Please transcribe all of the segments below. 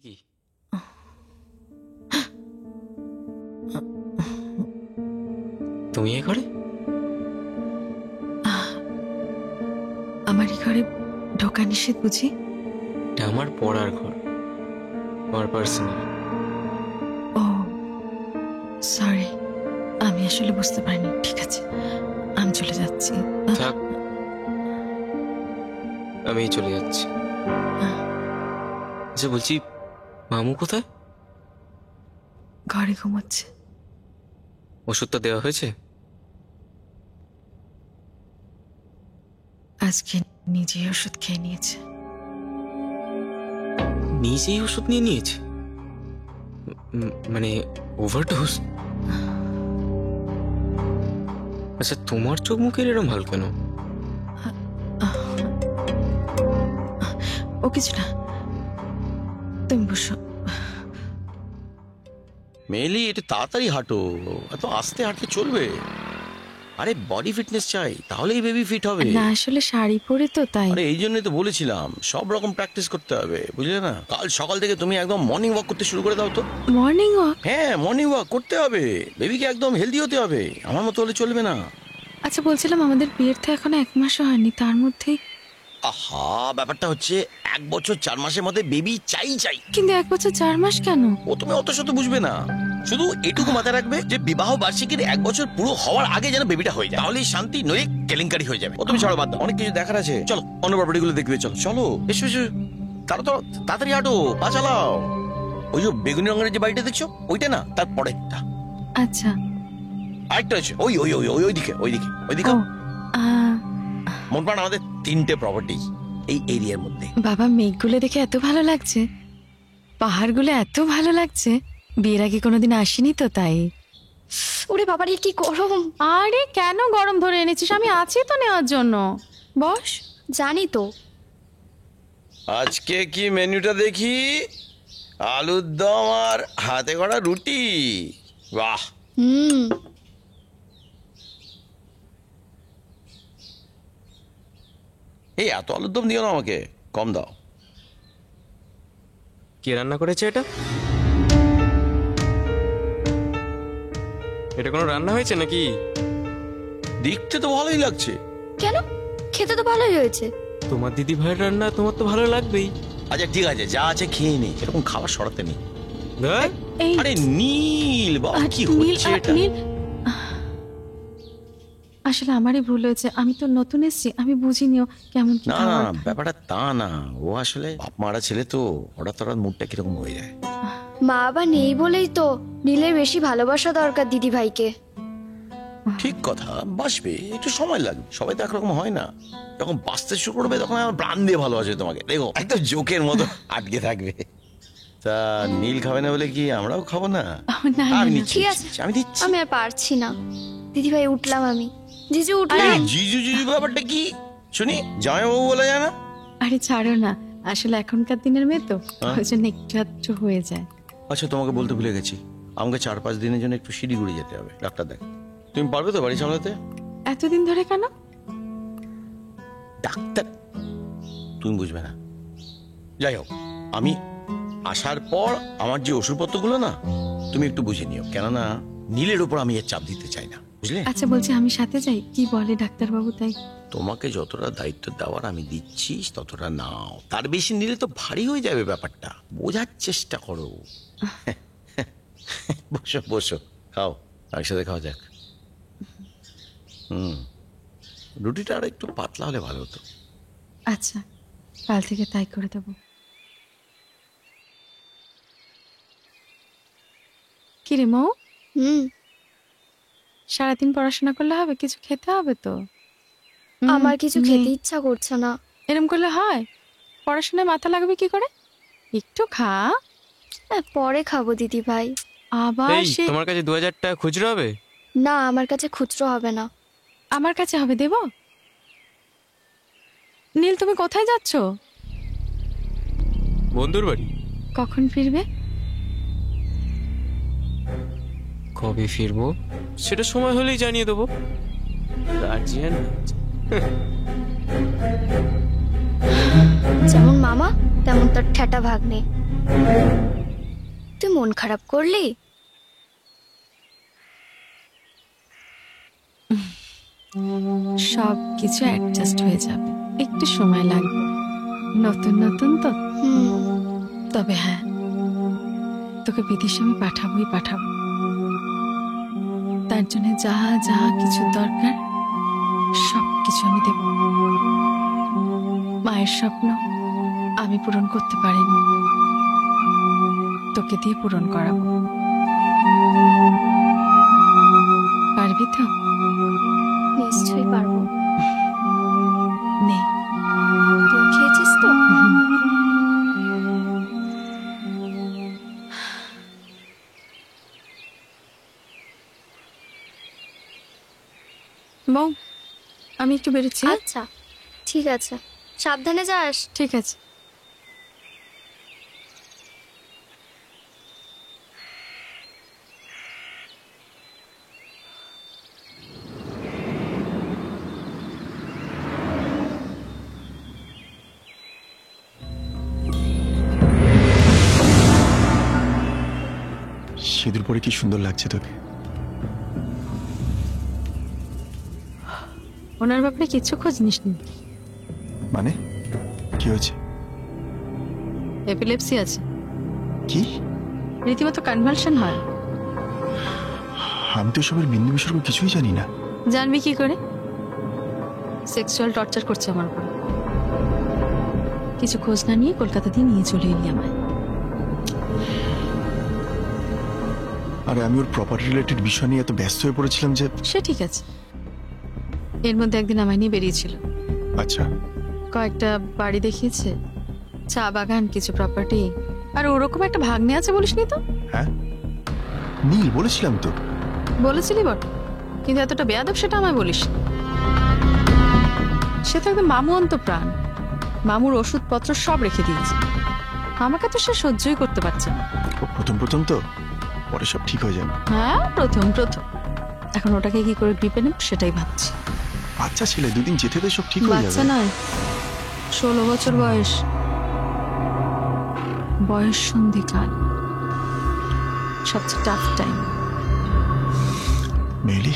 কি তুমি এ ঘরে? আমার এই ঘরে ঢোকা নিষেধ বুঝি? এটা আমার পড়ার ঘর, আমার পার্সোনাল। ও সরি, আমি আসলে বুঝতে পারিনি। ঠিক আছে, আমি চলে যাচ্ছি। থাক, আমি চলে যাচ্ছি। আচ্ছা বলছি, মামু কোথায়? ঘরে ঘুমোচ্ছে। ওষুধটা দেওয়া হয়েছে? আজকে নিজেই ওষুধ খেয়ে নিয়েছে। নিজেই ওষুধ নিয়ে নিয়েছে? মানে ওভারডোজ? আচ্ছা তোমার চোখ মুখের এরম হাল কেন? ও কিছু না, তুমি বসো। মেলি, একটু তাড়াতাড়ি হাঁটো, এত আস্তে হাঁটলে চলবে? আরে বডি ফিটনেস চাই, তাহলেই বেবি ফিট হবে। না আসলে শাড়ি পরে তো তাই। আরে এই জন্যই তো বলেছিলাম সব রকম প্র্যাকটিস করতে হবে, বুঝলে না? কাল সকাল থেকে তুমি একদম মর্নিং ওয়াক করতে শুরু করে দাও তো। Morning walk? হ্যাঁ, মর্নিং ওয়াক করতে হবে, বেবিকে একদম হেলদি হতে হবে, আমার মতো হলে চলবে না। আচ্ছা বলছিলাম, আমাদের বিয়ের তো এখনো 1 মাসও হয়নি, তার মধ্যেই আহা, ব্যাপারটা হচ্ছে 1 বছর 4 মাসের মধ্যে বেবি চাই। কিন্তু 1 বছর 4 মাস কেন? ও তুমি অত শত বুঝবে না, শুধু এটুকু মাথায় রাখবে যে বিবাহ বার্ষিকীর 1 বছর পুরো হওয়ার আগে যেন বেবিটা হয়ে যায়, তাহলেই শান্তি, নইলে কেলেঙ্কারি হয়ে যাবে। ও তুমি ছাড়ো, বাদ দাও, অনেক কিছু দেখার আছে। চলো অন্য প্রপার্টি গুলো দেখবে, চলো চলো, এসো এসো, তাড়াতাড়ি হাঁটো, পা চালাও। ওই যে বেগুনি রঙের যে বাড়িটা দেখছো, ওইটা না, তার পরেরটা। আচ্ছা, আরেকটা আছে ওই ওই ওই ওই ওইদিকে ওইদিকে ওইদিকে। ও মন প্রাণ আমাদের 3টে প্রপার্টি এই এরিয়ার মধ্যে। বাবা, মেঘগুলো দেখে এত ভালো লাগছে, পাহাড়গুলো এত ভালো লাগছে। বিয়ের আগে কোনোদিন আসিনি তো তাই। ওরে বাবারে কি গরম! আরে কেন গরম ধরে এনেছিস? আমি আছি তো নেওয়ার জন্য, বস। জানি তো। আজকে কি মেনুটা দেখি? আলুর দম আর হাতে করা রুটি, বাহ। এই এত আলুর দম দিও না আমাকে, কম দাও। কে রান্না করেছে এটা? এটা কোনো রান্না হয়েছে নাকি? দেখতে তো ভালোই লাগছে। কেন? খেতে তো ভালোই হয়েছে। তোমার দিদি ভাইয়ের রান্না তোমার তো ভালো লাগবেই। আচ্ছা ঠিক আছে, যা আছে খেয়ে নে, এরকম খাবার সরাতে নেই। এই আরে নীল বাবা, কি নীল, হচ্ছে এটা? নীল, আসলে আমারই ভুল হয়েছে, আমি তো নতুন এসেছি, আমি বুঝিনিও কেমন কি না না, খাবার। ব্যাপারটা তা না, ও আসলে বাপ মারা ছেলে তো, হঠাৎ হঠাৎ মুডটা কিরকম হয়ে যায়। মা বাবা নেই বলেই তো নীলের বেশি ভালোবাসা দরকার দিদি ভাইকে। ঠিক কথা, বাসবে, একটু সময় লাগবে, সবাই তো একরকম হয় না। যখন বাঁচতে শুরু করবে তখন আমার প্রাণ দিয়ে ভালোবাসবে তোমাকে, দেখো একদম জোকের মতো আটকে থাকবে। তা নীল খাবে না বলে কি আমরাও খাবো না? না, আমি না, নিচ্ছি, ঠিক আছে, আমি দিচ্ছি। আমি আর পারছি না। দিদি ভাই উঠলাম আমি, জিজু উঠলাম। আরে জিজু জিজু ব্যাপারটা কি শুনি? জামাইবাবু বলা যায় না? আরে ছাড়ো না, আসলে এখনকার দিনের মেয়ে তো, ওই জন্য একটু আধটু হয়ে যায়। আচ্ছা তোমাকে বলতে ভুলে গেছি, আমাকে 4-5 দিনের জন্য একটু শিলিগুড়ি যেতে হবে, ডাক্তার দেখ। তুমি পারবে তো বাড়ি সামলাতে? এতদিন ধরে কেন? ডাক্তার তুমি বুঝবে না। যাই হোক, আমি আসার পর আমার যে ওষুধপত্রগুলো না, তুমি একটু বুঝে নিও, কেননা নীলের উপর আমি এর চাপ দিতে চাই না, বুঝলে? আচ্ছা বলছি, আমি সাথে যাই? কি বলে ডাক্তারবাবু তাই? তোমাকে যতটা দায়িত্ব দেওয়ার আমি দিচ্ছি ততটা নাও, তার বেশি নিলে তো ভারী হয়ে যাবে ব্যাপারটা, বোঝার চেষ্টা করো। বসো বসো, খাও, একসাথে খাওয়া যাক। রুটিটা আর একটু পাতলা হলে ভালো হতো। আচ্ছা, কাল থেকে তাই করে দেবো। কি রে মৌ, সারাদিন পড়াশোনা করলে হবে? কিছু খেতে হবে তো। আমার কিছু নে। খেতে ইচ্ছা করছে না। এরম করলে হয়? পড়াশোনায় মাথা লাগবে কি করে? একটু খা। পরে খাবো দিদি ভাই। আবার এই সে তোমার কাছে 2000 টাকা খুচরো হবে? না, আমার কাছে খুচরো হবে না। আমার কাছে হবে, দেব। নীল, তুমি কোথায় যাচ্ছ? বন্ধুর বাড়ি। কখন ফিরবে? কবে ফিরবো সেটা সময় হলেই জানিয়ে দেবো। গার্জিয়ান যেমন মামা তেমন তার ঠেটা ভাগ্নে। তুই মন খারাপ করলি? সব কিছু অ্যাডজাস্ট হয়ে যাবে, একটু সময় লাগবে, নতুন নতুন তো। তবে হ্যাঁ, তোকে বিদেশে আমি পাঠাবো। তার জন্য যা যা কিছু দরকার সব কিছু আমি দেব। মায়ের স্বপ্ন আমি পূরণ করতে পারিনি, তোকে দিয়ে পূরণ করাবো। পারবি তো? নিশ্চয়ই পারবো। নে। তুই খেয়েছিস তো? বউ, আমি একটু বেরোচ্ছি। হ্যাঁ? আচ্ছা ঠিক আছে, সাবধানে যাস। ঠিক আছে। সিঁদুর পরে কি সুন্দর লাগছে তোকে। ওনার ব্যাপারে কিচ্ছু খোঁজ নিস নি? মানে কি হয়েছে? এপিলেপসি আছে, কি? রীতিমতো কনভালশন হয়। আমি তো সবের বিন্দু বিসর্গ কিছুই জানি না। জানবি কি করে? সেক্সুয়াল টর্চার করছে আমার উপর। কিছু খোঁজ না নিয়ে কলকাতা দিয়ে নিয়ে চলে এলি আমায়। আরে আমি ওর প্রপার্টি রিলেটেড বিষয় নিয়ে এত ব্যস্ত হয়ে পড়েছিলাম যে। সে ঠিক আছে, এর মধ্যে একদিন আমায় নিয়ে বেরিয়েছিল। আচ্ছা, কয়েকটা বাড়ি দেখিয়েছে, চা বাগান, কিছু প্রপার্টি, আর ওরকম একটা ভাগ্নে আছে বলিসনি তো? হ্যাঁ নীল বলেছিলাম তো। বলেছিলি বট, কিন্তু এতটা বেয়াদব সেটা আমায় বলিস। সে তো একদম মামু অন্ত প্রাণ, মামুর ওষুধপত্র সব রেখে দিয়েছে। আমাকে তো সে সহ্যই করতে পারছে না। ও প্রথম তো, পরে সব ঠিক হয়ে যাবে। হ্যাঁ, প্রথম এখন ওটাকে কি করে গ্রিপে নেব সেটাই ভাবছি। বাচ্চা ছেলে, দুদিন যেতে সব ঠিক হয়ে বাচ্চা যাবে। নয়, 16 বছর বয়স, বয়স সন্ধিকাল, সবচেয়ে টাফ টাইম। মেলি,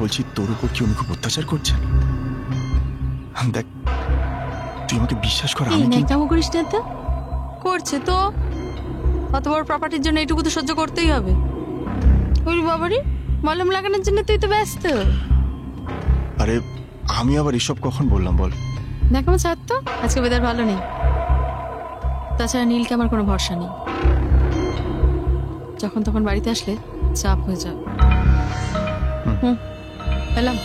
বলছি তোর উপর কি উনি খুব অত্যাচার করছেন? দেখ, তুই আমাকে বিশ্বাস কর, এই আমি কি ন্যাকামো করিস না তো? করছে তো, অত বড় প্রপার্টির জন্য এইটুকু তো সহ্য করতেই হবে। ওই বাবারি, মলম লাগানোর জন্য তুই তো ব্যস্ত। আরে আমি আবার এসব কখন বললাম বল? ন্যাকামো ছাড় তো, আজকে ওয়েদার ভালো নেই। তাছাড়া নীলকে আমার কোনো ভরসা নেই, যখন তখন বাড়িতে আসলে চাপ হয়ে যাবে। এলাম।